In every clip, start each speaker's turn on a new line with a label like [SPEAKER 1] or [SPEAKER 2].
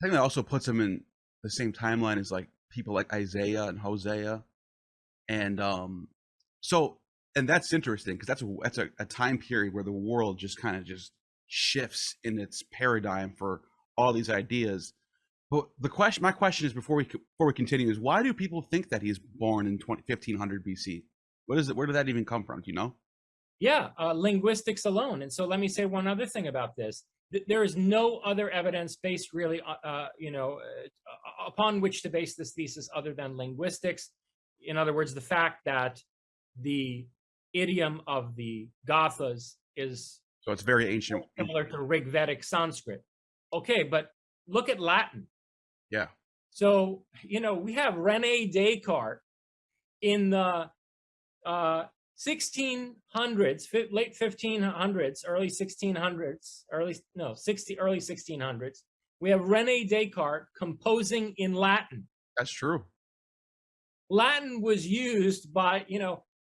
[SPEAKER 1] think that also puts him in the same timeline as like people like Isaiah and Hosea, and so and that's interesting because that's a time period where the world just kind of just shifts in its paradigm for all these ideas. But my question is before we continue is why do people think that he's born in 1500 BC? What is it? Where did that even come from? Do you know?
[SPEAKER 2] Yeah, linguistics alone. And so let me say one other thing about this. There is no other evidence based really, upon which to base this thesis other than linguistics. In other words, the fact that the idiom of the Gathas is
[SPEAKER 1] So it's very ancient.
[SPEAKER 2] similar to Rig Vedic Sanskrit. Okay, but look at Latin.
[SPEAKER 1] Yeah.
[SPEAKER 2] So, we have René Descartes in the 1600s, late 1500s, early 1600s, early 1600s. We have René Descartes composing in Latin.
[SPEAKER 1] That's true.
[SPEAKER 2] Latin was used by,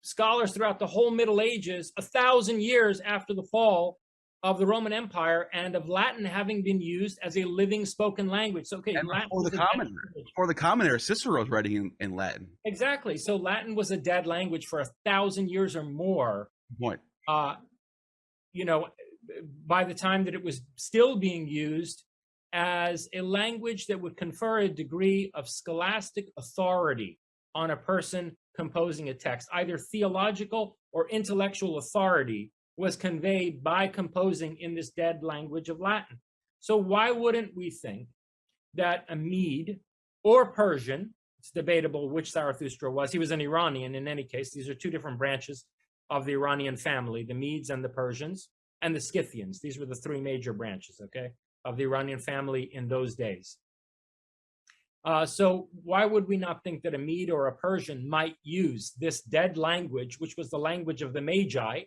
[SPEAKER 2] scholars throughout the whole Middle Ages, 1,000 years after the fall of the Roman Empire, and of Latin having been used as a living spoken language. So, okay,
[SPEAKER 1] and
[SPEAKER 2] Latin
[SPEAKER 1] before the Common Era, Cicero's writing in Latin.
[SPEAKER 2] Exactly. So Latin was a dead language for 1,000 years or more.
[SPEAKER 1] Point.
[SPEAKER 2] By the time that it was still being used as a language that would confer a degree of scholastic authority on a person composing a text, either theological or intellectual authority was conveyed by composing in this dead language of Latin. So why wouldn't we think that a Mede or Persian, it's debatable which Zarathustra was, he was an Iranian in any case, these are two different branches of the Iranian family, the Medes and the Persians, and the Scythians. These were the three major branches, okay, of the Iranian family in those days. So why would we not think that a Mede or a Persian might use this dead language, which was the language of the Magi,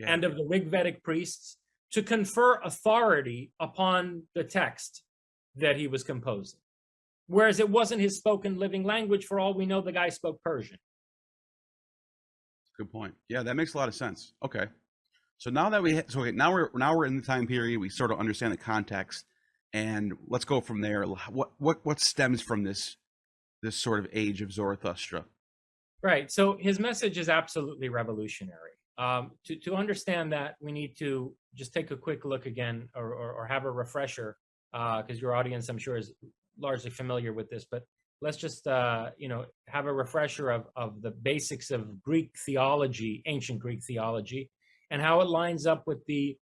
[SPEAKER 2] and of the Rig Vedic priests, to confer authority upon the text that he was composing? Whereas it wasn't his spoken living language. For all we know, the guy spoke Persian.
[SPEAKER 1] Good point. Yeah, that makes a lot of sense. Okay. So now that now we're in the time period, we sort of understand the context, and let's go from there. What stems from this sort of age of Zarathustra?
[SPEAKER 2] Right. So his message is absolutely revolutionary. To understand that, we need to just take a quick look again, or have a refresher, because your audience, I'm sure, is largely familiar with this. But let's just have a refresher of the basics of Greek theology, ancient Greek theology, and how it lines up with the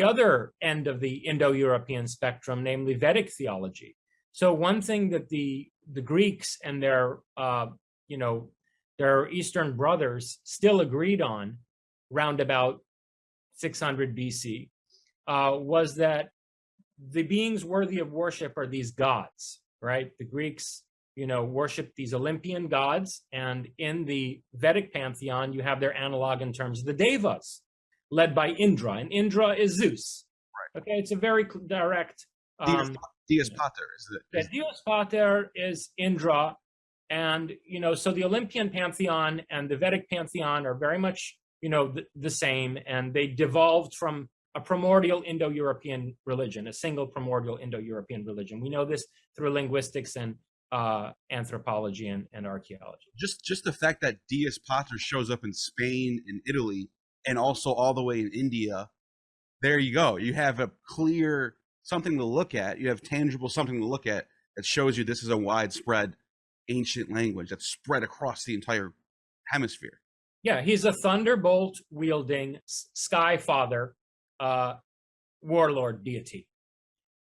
[SPEAKER 2] other end of the Indo-European spectrum, namely Vedic theology. So one thing that the Greeks and their Eastern brothers still agreed on round about 600 BC was that the beings worthy of worship are these gods, right? The Greeks, worship these Olympian gods, and in the Vedic pantheon, you have their analog in terms of the Devas, led by Indra, and Indra is Zeus. Right. Okay, it's a very direct.
[SPEAKER 1] Dies Pater is it?
[SPEAKER 2] Dies Pater is Indra. And, so the Olympian pantheon and the Vedic pantheon are very much, the same, and they devolved from a primordial Indo-European religion, a single primordial Indo-European religion. We know this through linguistics and anthropology and archaeology.
[SPEAKER 1] Just the fact that Dies Pater shows up in Spain and Italy and also all the way in India, there you go. You have a clear something to look at. You have tangible something to look at that shows you this is a widespread ancient language that's spread across the entire hemisphere.
[SPEAKER 2] Yeah, he's a thunderbolt wielding sky father, warlord deity.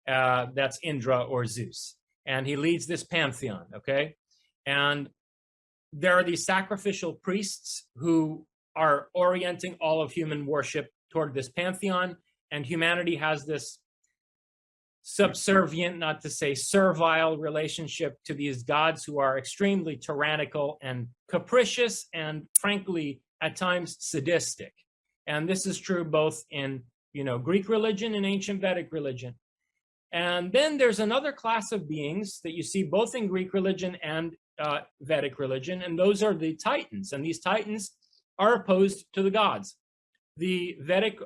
[SPEAKER 2] That's Indra or Zeus. And he leads this pantheon, okay? And there are these sacrificial priests who are orienting all of human worship toward this pantheon, and humanity has this subservient, not to say servile, relationship to these gods who are extremely tyrannical and capricious and, frankly, at times sadistic. And this is true both in, Greek religion and ancient Vedic religion. And then there's another class of beings that you see both in Greek religion and Vedic religion, and those are the Titans. And these Titans are opposed to the gods. The Vedic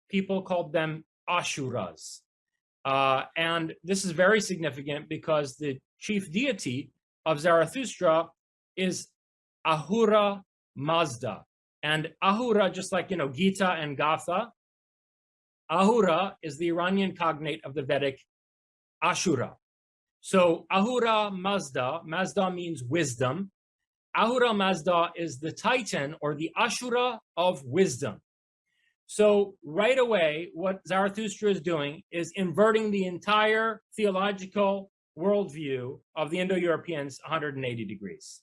[SPEAKER 2] people called them Asuras. And this is very significant because the chief deity of Zarathustra is Ahura Mazda. And Ahura, just like, Gita and Gatha, Ahura is the Iranian cognate of the Vedic Ashura. So Ahura Mazda, Mazda means wisdom. Ahura Mazda is the Titan or the Ashura of wisdom. So right away, what Zarathustra is doing is inverting the entire theological worldview of the Indo-Europeans 180 degrees.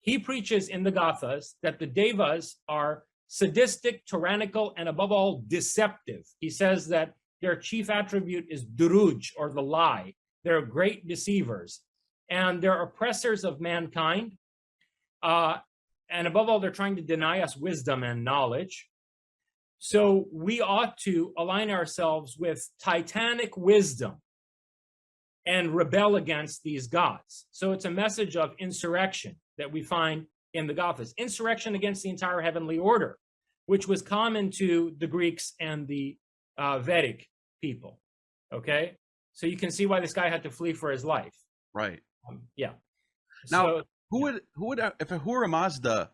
[SPEAKER 2] He preaches in the Gathas that the Devas are sadistic, tyrannical, and above all, deceptive. He says that their chief attribute is duruj, or the lie. They're great deceivers, and they're oppressors of mankind. And above all, they're trying to deny us wisdom and knowledge. So we ought to align ourselves with titanic wisdom and rebel against these gods. So it's a message of insurrection that we find in the Gathas. Insurrection against the entire heavenly order, which was common to the Greeks and the Vedic people. Okay? So you can see why this guy had to flee for his life.
[SPEAKER 1] Right.
[SPEAKER 2] Yeah.
[SPEAKER 1] Now,
[SPEAKER 2] So,
[SPEAKER 1] who would if Ahura Mazda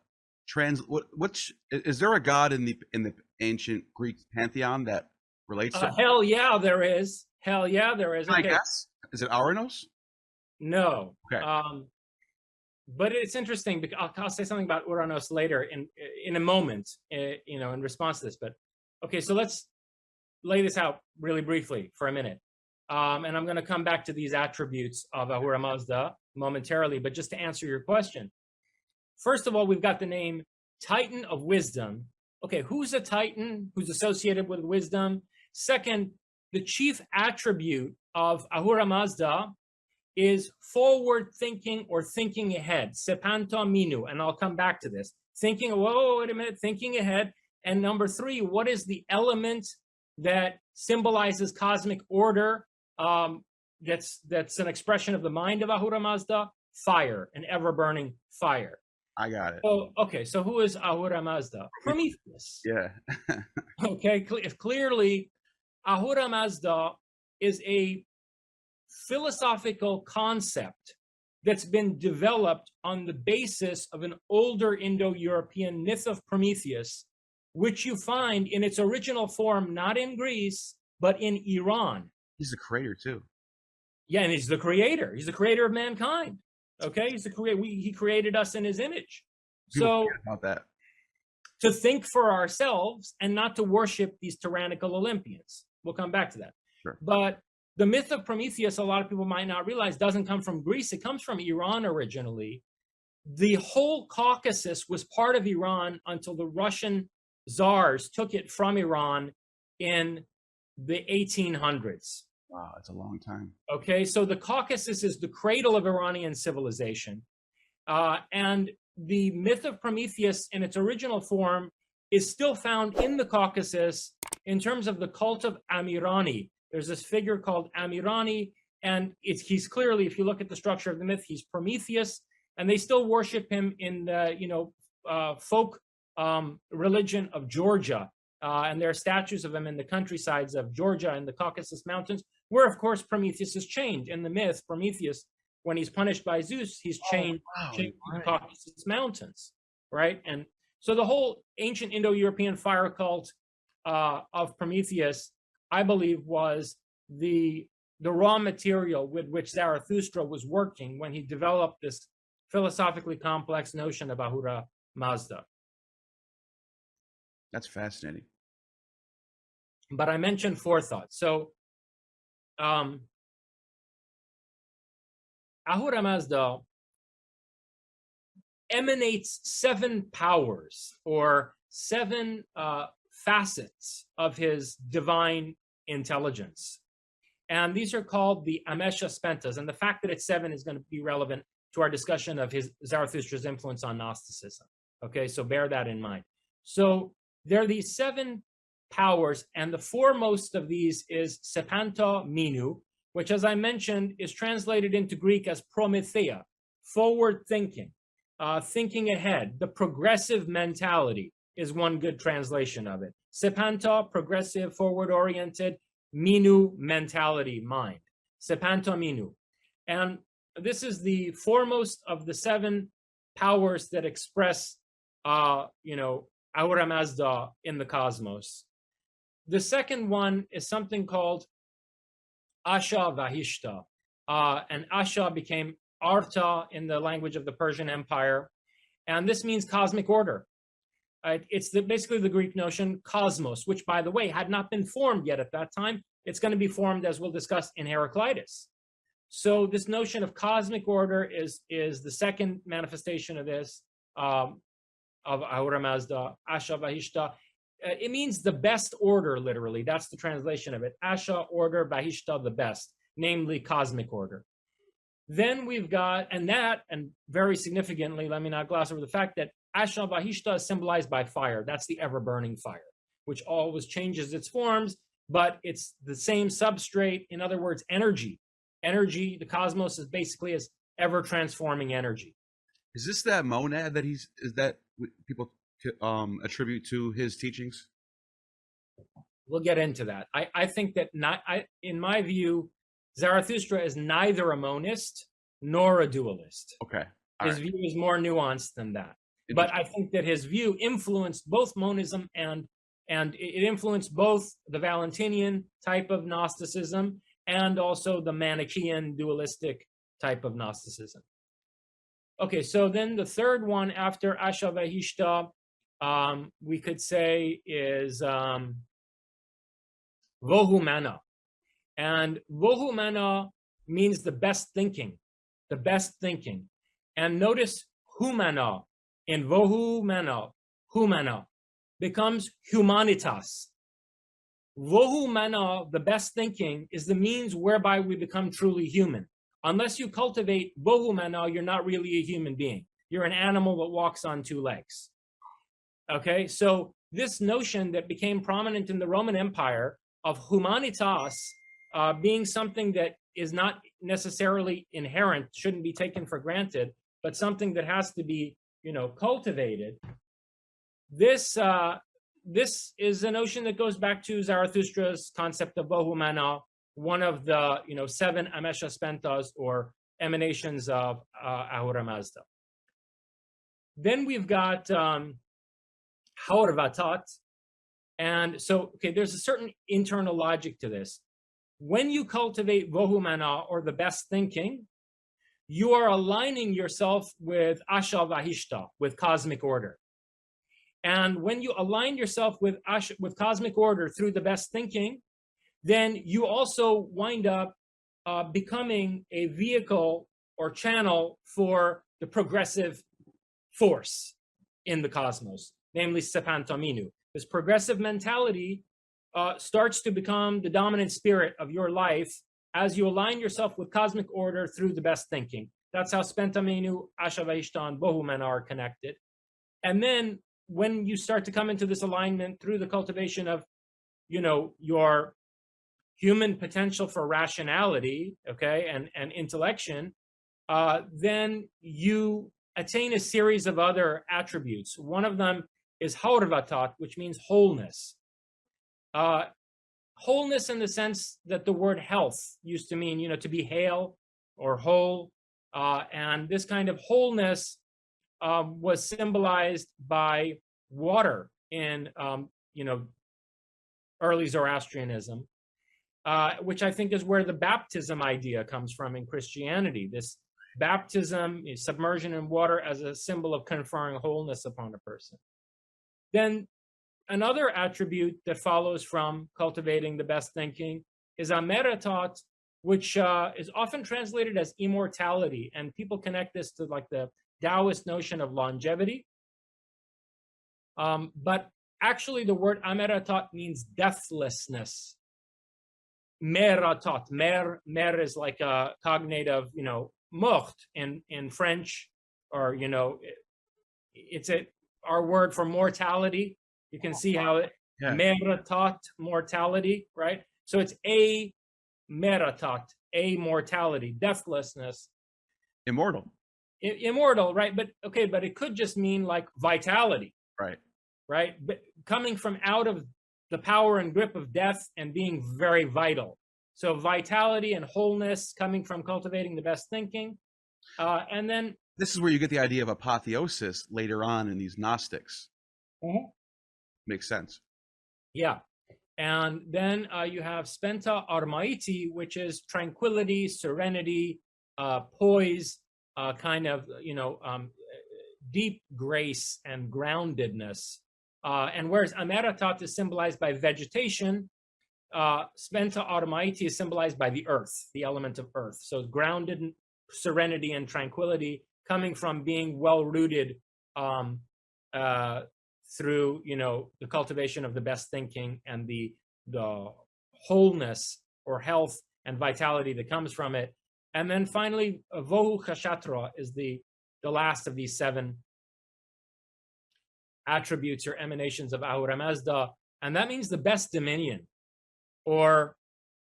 [SPEAKER 1] which is there a god in the ancient Greek pantheon that relates to?
[SPEAKER 2] hell yeah, there is. Hell yeah, there is.
[SPEAKER 1] I guess. Is it Aranos?
[SPEAKER 2] No.
[SPEAKER 1] Okay.
[SPEAKER 2] But it's interesting because I'll say something about Uranos later in a moment, in response to this. But okay, so let's lay this out really briefly for a minute. And I'm going to come back to these attributes of Ahura Mazda momentarily, but just to answer your question. First of all, we've got the name Titan of Wisdom. Okay, who's a Titan? Who's associated with wisdom? Second, the chief attribute of Ahura Mazda is forward thinking or thinking ahead, sepanto minu, and I'll come back to this. Thinking, whoa, wait a minute, thinking ahead. And number three, what is the element that symbolizes cosmic order? That's an expression of the mind of Ahura Mazda? Fire, an ever-burning fire.
[SPEAKER 1] I got it.
[SPEAKER 2] Oh, okay. So who is Ahura Mazda? Prometheus.
[SPEAKER 1] Yeah.
[SPEAKER 2] Okay. Clearly, Ahura Mazda is a philosophical concept that's been developed on the basis of an older Indo-European myth of Prometheus, which you find in its original form, not in Greece, but in Iran.
[SPEAKER 1] He's the creator too.
[SPEAKER 2] Yeah, and he's the creator. He's the creator of mankind. Okay, he's the creator. He created us in his image.
[SPEAKER 1] People forget about that.
[SPEAKER 2] To think for ourselves and not to worship these tyrannical Olympians. We'll come back to that.
[SPEAKER 1] Sure.
[SPEAKER 2] But the myth of Prometheus, a lot of people might not realize, doesn't come from Greece. It comes from Iran originally. The whole Caucasus was part of Iran until the Russian czars took it from Iran in the 1800s.
[SPEAKER 1] Wow, that's a long time.
[SPEAKER 2] Okay, so the Caucasus is the cradle of Iranian civilization. And the myth of Prometheus in its original form is still found in the Caucasus in terms of the cult of Amirani. There's this figure called Amirani, and he's clearly, if you look at the structure of the myth, he's Prometheus, and they still worship him in the folk religion of Georgia. And there are statues of him in the countrysides of Georgia and the Caucasus Mountains, where, of course, Prometheus is chained. In the myth, Prometheus, when he's punished by Zeus, he's chained to the Caucasus Mountains, right? And so the whole ancient Indo-European fire cult of Prometheus, I believe, was the raw material with which Zarathustra was working when he developed this philosophically complex notion of Ahura Mazda.
[SPEAKER 1] That's fascinating.
[SPEAKER 2] But I mentioned forethought. So Ahura Mazda emanates 7 powers or 7 facets of his divine intelligence. And these are called the Amesha Spentas. And the fact that it's 7 is going to be relevant to our discussion of Zarathustra's influence on Gnosticism. Okay, so bear that in mind. So there are these 7 powers, and the foremost of these is Sepanto Minu, which, as I mentioned, is translated into Greek as Prometheia, forward thinking, thinking ahead. The progressive mentality is one good translation of it. Sepanto, progressive, forward-oriented. Minu, mentality, mind. Sepanto Minu. And this is the foremost of the 7 powers that express, Ahura Mazda in the cosmos. The second one is something called Asha Vahishta. And Asha became Arta in the language of the Persian Empire. And this means cosmic order. It's basically the Greek notion cosmos, which, by the way, had not been formed yet at that time. It's going to be formed, as we'll discuss, in Heraclitus. So this notion of cosmic order is the second manifestation of this, of Ahura Mazda, Asha Vahishta. It means the best order, literally. That's the translation of it. Asha, order, Vahishta, the best, namely cosmic order. Then we've got, and very significantly, let me not gloss over the fact that Asha Vahishta is symbolized by fire. That's the ever-burning fire, which always changes its forms, but it's the same substrate. In other words, energy. Energy, the cosmos is basically as ever-transforming energy.
[SPEAKER 1] Is this that monad that people attribute to his teachings?
[SPEAKER 2] We'll get into that. I think that in my view, Zarathustra is neither a monist nor a dualist.
[SPEAKER 1] Okay.
[SPEAKER 2] His view is more nuanced than that. But I think that his view influenced both monism and it influenced both the Valentinian type of Gnosticism and also the Manichaean dualistic type of Gnosticism. Okay, so then the third one after Asha Vahishta, we could say is Vohumana. And Vohumana means the best thinking, the best thinking. And notice Humana in Vohumana, Humana becomes humanitas. Vohumana, the best thinking, is the means whereby we become truly human. Unless you cultivate Vohumana, you're not really a human being. You're an animal that walks on 2 legs. Okay, so this notion that became prominent in the Roman Empire of humanitas being something that is not necessarily inherent, shouldn't be taken for granted, but something that has to be, cultivated. This is a notion that goes back to Zarathustra's concept of Vohumana, one of the 7 Amesha Spentas or emanations of Ahura Mazda. Then we've got Haurvatat, and so there's a certain internal logic to this. When you cultivate Vohumana, or the best thinking, you are aligning yourself with Asha Vahishta, with cosmic order. And when you align yourself with cosmic order through the best thinking, then you also wind up becoming a vehicle or channel for the progressive force in the cosmos, namely Sepantaminu. This progressive mentality starts to become the dominant spirit of your life as you align yourself with cosmic order through the best thinking. That's how Spentaminu, Asha Vahishta, and Vohumana are connected. And then when you start to come into this alignment through the cultivation of, your human potential for rationality, and intellection, then you attain a series of other attributes. One of them is Haurvatat, which means wholeness. Wholeness in the sense that the word health used to mean, to be hale or whole. And this kind of wholeness was symbolized by water in, early Zoroastrianism, which I think is where the baptism idea comes from in Christianity. This baptism, submersion in water as a symbol of conferring wholeness upon a person. Then another attribute that follows from cultivating the best thinking is Ameratat, which is often translated as immortality. And people connect this to like the Taoist notion of longevity. But actually the word Ameratat means deathlessness. Meratat, mer is like a cognate of, mort in French, or, it's our word for mortality. You can see how it, meratat, mortality, right? So it's a meratat, a mortality, deathlessness.
[SPEAKER 1] Immortal.
[SPEAKER 2] Immortal, right? But it could just mean like vitality.
[SPEAKER 1] Right.
[SPEAKER 2] Right? But coming from out of the power and grip of death and being very vital. So vitality and wholeness coming from cultivating the best thinking. And then
[SPEAKER 1] this is where you get the idea of apotheosis later on in these Gnostics. Makes sense.
[SPEAKER 2] Yeah. And then you have spenta armaiti, which is tranquility, serenity, poise, kind of, deep grace and groundedness. And whereas Ameratat is symbolized by vegetation, spenta armaiti is symbolized by the earth, the element of earth. So grounded serenity and tranquility coming from being well-rooted through, the cultivation of the best thinking and the wholeness or health and vitality that comes from it. And then finally, Vohu Kshatra is the last of these 7 attributes or emanations of Ahura Mazda. And that means the best dominion, or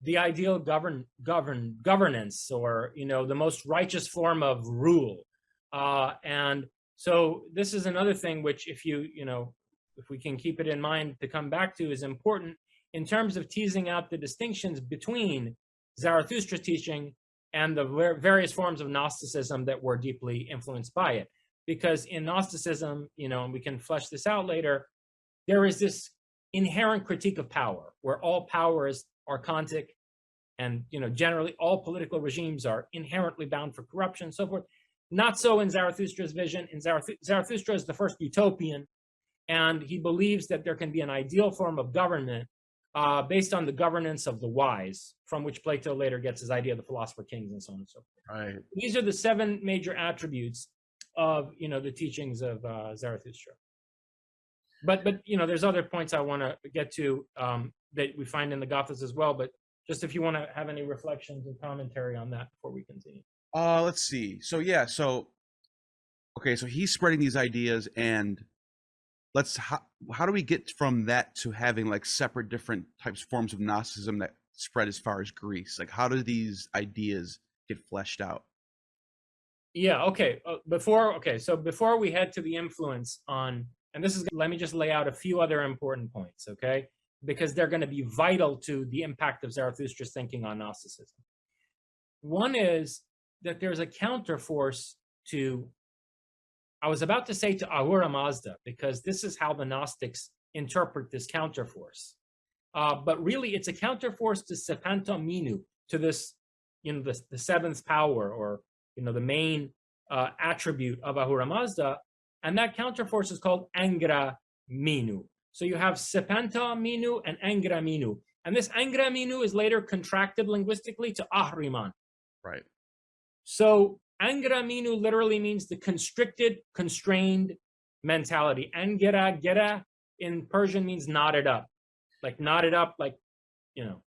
[SPEAKER 2] the ideal governance, or, the most righteous form of rule. And so this is another thing which, if if we can keep it in mind to come back to, is important in terms of teasing out the distinctions between Zarathustra's teaching and the various forms of Gnosticism that were deeply influenced by it. Because in Gnosticism, and we can flesh this out later, there is this inherent critique of power, where all power is archontic, and generally all political regimes are inherently bound for corruption and so forth. Not so in Zarathustra's vision. In Zarathustra is the first utopian, and he believes that there can be an ideal form of government based on the governance of the wise, from which Plato later gets his idea of the philosopher kings and so on and so forth.
[SPEAKER 1] Right.
[SPEAKER 2] These are the 7 major attributes of the teachings of Zarathustra. But there's other points I want to get to that we find in the Gathas as well. But just if you want to have any reflections and commentary on that before we continue.
[SPEAKER 1] Let's see. So yeah, so he's spreading these ideas, and how do we get from that to having like separate different types forms of Gnosticism that spread as far as Greece? Like, how do these ideas get fleshed out?
[SPEAKER 2] Yeah, okay. So before we head to the influence on, and let me just lay out a few other important points, okay? Because they're going to be vital to the impact of Zarathustra's thinking on Gnosticism. One is that there's a counterforce to, I was about to say to Ahura Mazda, because this is how the Gnostics interpret this counterforce. But really, it's a counterforce to Sepanta Minu, to this, the 7th power, or the main attribute of Ahura Mazda, and that counterforce is called Angra Minu. So you have Sepanta Minu and Angra Minu, and this Angra Minu is later contracted linguistically to Ahriman.
[SPEAKER 1] Right.
[SPEAKER 2] So Angra Minu literally means the constricted, constrained mentality. Angera, gera in Persian means knotted up, like,